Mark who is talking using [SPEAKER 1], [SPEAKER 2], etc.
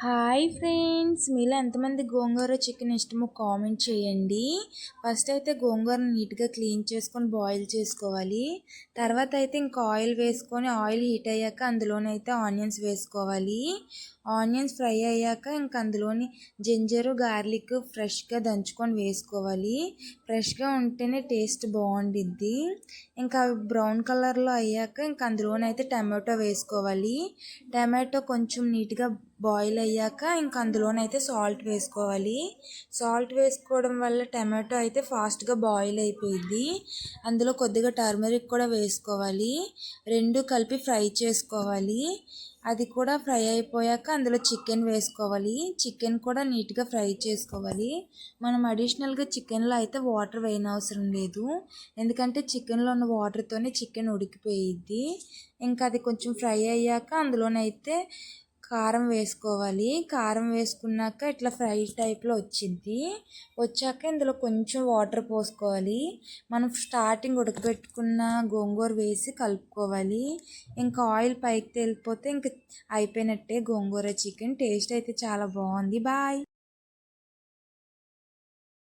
[SPEAKER 1] Hi friends, మీలో ఎంతమంది గోంగూర chicken ఇష్టమో కామెంట్ చేయండి. ఫస్ట్ అయితే గోంగూరను నీట్గా క్లీన్ చేసుకొని బాయిల్ చేసుకోవాలి. తర్వాత అయితే ఇంకా ఆయిల్ వేసుకొని ఆయిల్ హీట్ అయ్యాక అందులోనైతే ఆనియన్స్ వేసుకోవాలి. ఆనియన్స్ ఫ్రై అయ్యాక ఇంకా అందులోని జింజరు గార్లిక్ ఫ్రెష్గా దంచుకొని వేసుకోవాలి. ఫ్రెష్గా ఉంటేనే టేస్ట్ బాగుండిద్ది. ఇంకా బ్రౌన్ కలర్లో అయ్యాక ఇంకా అందులోనైతే టమాటో వేసుకోవాలి. టమాటో కొంచెం నీట్గా బాయిల్ అయ్యాక ఇంకా అందులోనైతే సాల్ట్ వేసుకోవాలి. సాల్ట్ వేసుకోవడం వల్ల టమాటో అయితే ఫాస్ట్గా బాయిల్ అయిపోయింది. అందులో కొద్దిగా టర్మరిక్ కూడా వేసుకోవాలి. రెండు కలిపి ఫ్రై చేసుకోవాలి. అది కూడా ఫ్రై అయిపోయాక అందులో చికెన్ వేసుకోవాలి. చికెన్ కూడా నీట్గా ఫ్రై చేసుకోవాలి. మనం అడిషనల్గా చికెన్లో అయితే వాటర్ వేయనవసరం లేదు, ఎందుకంటే చికెన్లో ఉన్న వాటర్తోనే చికెన్ ఉడికిపోయిద్ది. ఇంకా అది కొంచెం ఫ్రై అయ్యాక అందులోనైతే కారం వేసుకోవాలి. కారం వేసుకున్నాక ఇట్లా ఫ్రై టైప్లో వచ్చాక ఇందులో కొంచెం వాటర్ పోసుకోవాలి. మనం స్టార్టింగ్ ఉడకబెట్టుకున్న గోంగూర వేసి కలుపుకోవాలి. ఇంకా ఆయిల్ పైకి తేలిపోతే ఇంకా అయిపోయినట్టే గోంగూర చికెన్. టేస్ట్ అయితే చాలా బాగుంది. బాయ్.